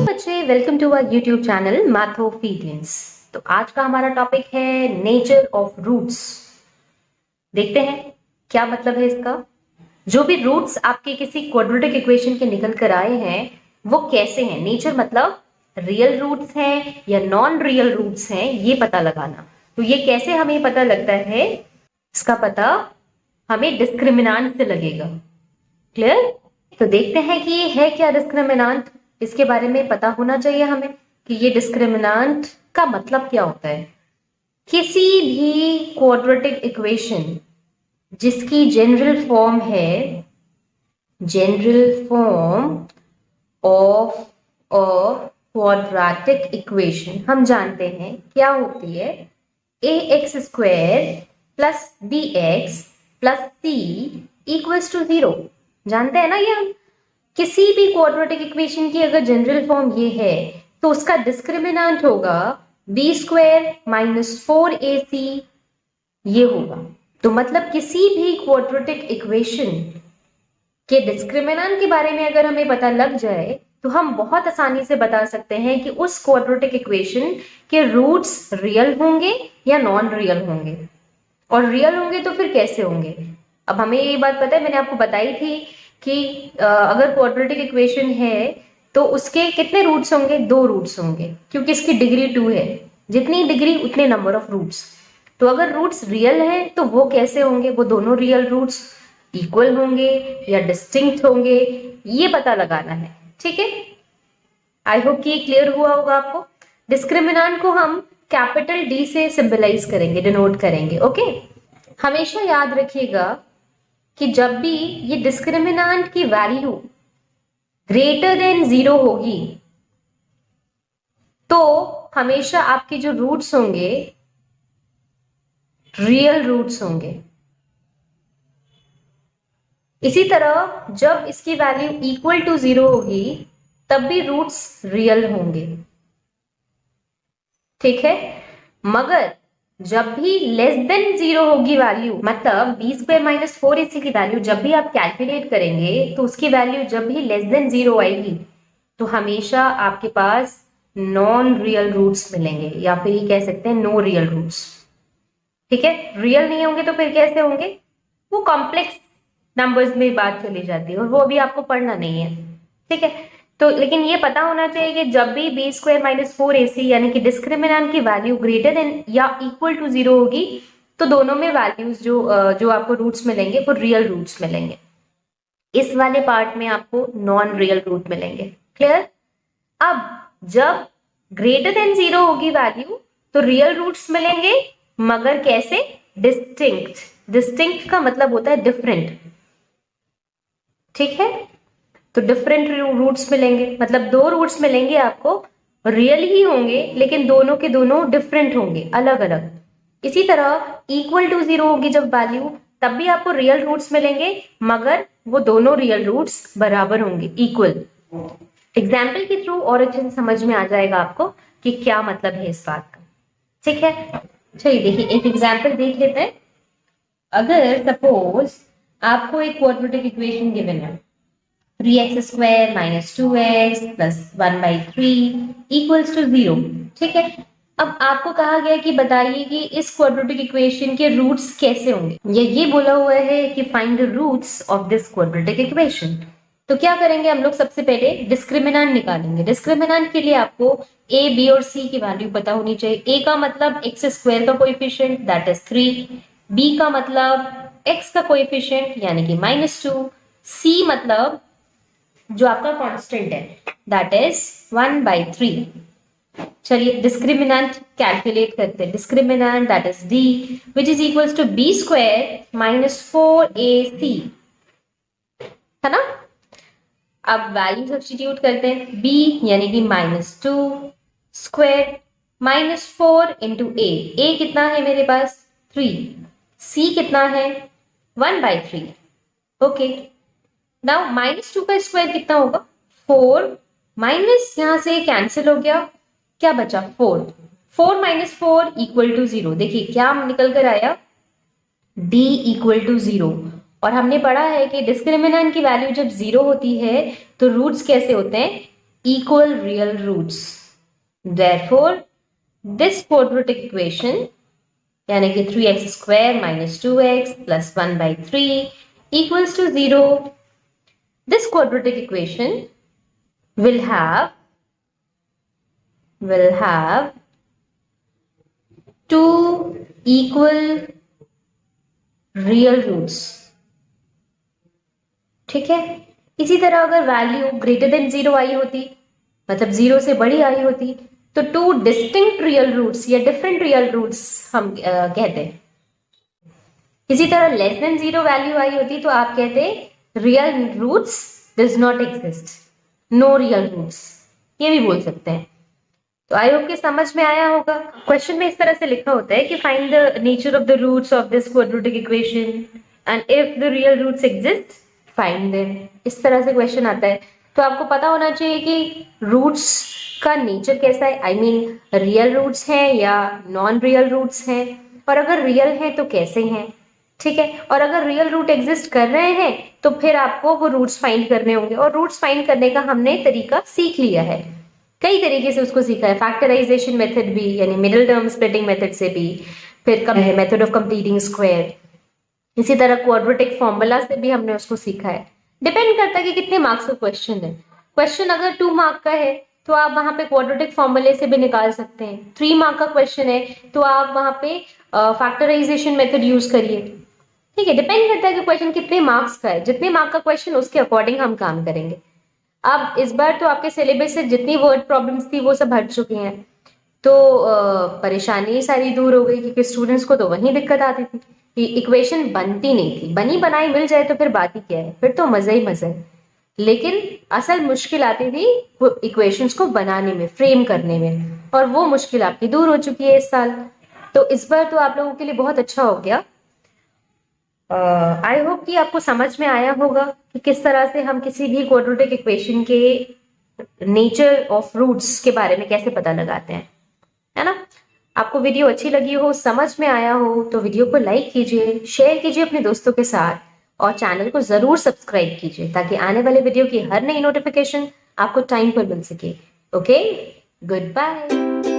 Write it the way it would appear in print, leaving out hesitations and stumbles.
बच्चे, welcome to our YouTube channel मैथोफीडियंस। तो आज का हमारा टॉपिक है नेचर ऑफ रूट्स। देखते हैं क्या मतलब है इसका। जो भी रूट्स आपके किसी क्वाड्रेटिक इक्वेशन के निकल कर आए हैं वो कैसे हैं। नेचर मतलब रियल रूट्स हैं या नॉन रियल रूट्स हैं, ये पता लगाना। तो ये कैसे हमें पता लगता है, इसका पता हमें डिस्क्रिमिनांट से लगेगा। क्लियर? तो देखते हैं कि ये है क्या डिस्क्रिमिनांट। इसके बारे में पता होना चाहिए हमें कि ये डिस्क्रिमिनांट का मतलब क्या होता है। किसी भी क्वाड्रेटिक इक्वेशन जिसकी जनरल फॉर्म है, general form of a quadratic equation हम जानते हैं क्या होती है। ax square plus bx plus c equals to 0। जानते हैं ना ये हम। किसी भी क्वाड्रेटिक इक्वेशन की अगर जनरल फॉर्म ये है तो उसका डिस्क्रिमिनांट होगा b स्क्वायर माइनस 4ac, ये होगा। तो मतलब किसी भी क्वाड्रेटिक इक्वेशन के डिस्क्रिमिनांट के बारे में अगर हमें पता लग जाए तो हम बहुत आसानी से बता सकते हैं कि उस क्वाड्रेटिक इक्वेशन के रूट्स रियल होंगे या नॉन रियल होंगे। और रियल होंगे तो फिर कैसे होंगे। अब हमें ये बात पता है, मैंने आपको बताई थी कि अगर क्वाड्रेटिक इक्वेशन है तो उसके कितने रूट्स होंगे, 2 रूट्स होंगे, क्योंकि इसकी डिग्री 2 है। जितनी डिग्री उतने नंबर ऑफ रूट्स। तो अगर रूट्स रियल हैं तो वो कैसे होंगे, वो दोनों रियल रूट्स इक्वल होंगे या डिस्टिंक्ट होंगे, ये पता लगाना है। ठीक है, आई होप कि क्लियर हुआ होगा आपको। डिस्क्रिमिनांट को हम कैपिटल डी से सिंबलाइज करेंगे, डिनोट करेंगे। ओके, हमेशा याद रखिएगा कि जब भी ये डिस्क्रिमिनांट की वैल्यू ग्रेटर देन 0 होगी तो हमेशा आपके जो रूट्स होंगे रियल रूट्स होंगे। इसी तरह जब इसकी वैल्यू इक्वल टू 0 होगी तब भी रूट्स रियल होंगे। ठीक है, मगर जब भी लेस देन 0 होगी वैल्यू, मतलब बी स्क्वायर माइनस 4ac की वैल्यू जब भी आप कैलकुलेट करेंगे तो उसकी वैल्यू जब भी लेस देन 0 आएगी तो हमेशा आपके पास नॉन रियल रूट्स मिलेंगे, या फिर ये कह सकते हैं नो रियल रूट्स। ठीक है, रियल नहीं होंगे तो फिर कैसे होंगे, वो कॉम्प्लेक्स नंबर्स में बात चली जाती है और वो अभी आपको पढ़ना नहीं है। ठीक है, तो लेकिन ये पता होना चाहिए कि जब भी बी स्क्वायर माइनस 4ac यानी कि डिस्क्रिमिनांट की वैल्यू ग्रेटर देन या इक्वल टू 0 होगी तो दोनों में वैल्यूज जो आपको रूट्स मिलेंगे वो रियल रूट्स मिलेंगे। इस वाले पार्ट में आपको नॉन रियल रूट मिलेंगे। क्लियर? अब जब ग्रेटर देन 0 होगी वैल्यू तो रियल रूट्स मिलेंगे, मगर कैसे, डिस्टिंक्ट। डिस्टिंक्ट का मतलब होता है डिफरेंट। ठीक है, तो डिफरेंट रूट्स मिलेंगे, मतलब 2 रूट्स मिलेंगे आपको, रियल ही होंगे लेकिन दोनों के दोनों डिफरेंट होंगे, अलग अलग। इसी तरह इक्वल टू 0 होगी जब वैल्यू, तब भी आपको रियल रूट्स मिलेंगे, मगर वो दोनों रियल रूट्स बराबर होंगे, इक्वल। एग्जाम्पल के थ्रू और अच्छे से समझ में आ जाएगा आपको कि क्या मतलब है इस बात का। ठीक है, चलिए देखिए एक एग्जाम्पल देख लेते हैं। अगर सपोज आपको एक क्वाड्रेटिक इक्वेशन गिवन है 3x square minus 2x plus 1/3 equals to 0। ठीक है, अब आपको कहा गया कि बताइए कि इस क्वाड्रेटिक इक्वेशन के रूट्स कैसे होंगे, ये बोला हुआ है कि find the roots of this quadratic equation. तो क्या करेंगे हम लोग, सबसे पहले डिस्क्रिमिनांट निकालेंगे। डिस्क्रिमिनांट के लिए आपको a, b और c की वैल्यू पता होनी चाहिए। a का मतलब x स्क्वायर का कोएफिशिएंट दैट इज 3, b का मतलब x का कोएफिशिएंट यानी कि -2, c मतलब जो आपका कांस्टेंट है दैट इज 1/3। चलिए डिस्क्रिमिनेंट कैलकुलेट करते हैं। Discriminant that is d which is equals to b square minus 4ac, है ना। अब वैल्यू सब्स्टिट्यूट करते हैं, b यानी कि -2 स्क्वायर माइनस 4 इंटू a कितना है मेरे पास 3, c कितना है 1/3। ओके, नाउ -2 का स्क्वायर कितना होगा 4, माइनस यहां से कैंसिल हो गया, क्या बचा 4, 4 माइनस 4 इक्वल टू 0। देखिए क्या निकल कर आया, d इक्वल टू 0। और हमने पढ़ा है कि डिस्क्रिमिनेंट की वैल्यू जब 0 होती है तो रूट्स कैसे होते हैं, equal real roots. Therefore this quadratic equation यानी कि 3x² - 2x + 1/3 equals to 0. This quadratic equation will have two equal real roots. ठीक है। इसी तरह अगर वैल्यू ग्रेटर देन 0 आई होती, मतलब 0 से बड़ी आई होती, तो टू डिस्टिंक्ट रियल रूट्स या डिफरेंट रियल रूट्स हम कहते हैं। इसी तरह लेस देन 0 वैल्यू आई होती तो आप कहते real roots does not exist, no real roots, ये भी बोल सकते हैं। तो आई होप कि समझ में आया होगा। क्वेश्चन में इस तरह से लिखा होता है कि find the nature of the roots of this quadratic equation and if the real roots exist find them. इस तरह से क्वेश्चन आता है। तो आपको पता होना चाहिए कि रूट्स का नेचर कैसा है, आई मीन रियल रूट्स हैं या नॉन रियल रूट्स हैं, और अगर रियल हैं तो कैसे हैं। ठीक है। और अगर रियल रूट एग्जिस्ट कर रहे हैं तो फिर आपको वो रूट्स फाइंड करने होंगे, और रूट्स फाइंड करने का हमने तरीका सीख लिया है, कई तरीके से उसको सीखा है। फैक्टराइजेशन मेथड भी, यानी मिडिल टर्म स्प्लिटिंग मेथड से भी, फिर मेथड ऑफ कंप्लीटिंग स्क्वायर, इसी तरह क्वाड्रेटिक फॉर्मूला से भी हमने उसको सीखा है। डिपेंड करता है कि कितने मार्क्स का क्वेश्चन है। क्वेश्चन अगर 2 मार्क का है तो आप वहां पे क्वाड्रेटिक फॉर्मूले से भी निकाल सकते हैं। 3 मार्क का क्वेश्चन है तो आप वहां पे फैक्टराइजेशन मेथड यूज करिए। ठीक है। डिपेंड करता है कि क्वेश्चन कितने मार्क्स का है। जितने मार्क का क्वेश्चन उसके अकॉर्डिंग हम काम करेंगे। अब इस बार तो आपके सिलेबस से जितनी वर्ड प्रॉब्लम्स थी वो सब हट चुकी हैं, तो परेशानी सारी दूर हो गई, क्योंकि स्टूडेंट्स को तो वही दिक्कत आती थी कि इक्वेशन बनती नहीं थी। बनी बनाई मिल जाए तो फिर बात ही क्या है, फिर तो मजा ही मजा है। लेकिन असल मुश्किल आती थी वो इक्वेशंस को बनाने में, फ्रेम करने में, और वो मुश्किल आपकी दूर हो चुकी है इस साल। तो इस बार तो आप लोगों के लिए बहुत अच्छा हो गया। आई होप कि आपको समझ में आया होगा कि किस तरह से हम किसी भी क्वाड्रेटिक इक्वेशन के नेचर ऑफ रूट्स के बारे में कैसे पता लगाते हैं, है ना। आपको वीडियो अच्छी लगी हो, समझ में आया हो तो वीडियो को लाइक कीजिए, शेयर कीजिए अपने दोस्तों के साथ, और चैनल को जरूर सब्सक्राइब कीजिए ताकि आने वाले वीडियो की हर नई नोटिफिकेशन आपको टाइम पर मिल सके। Okay, good bye.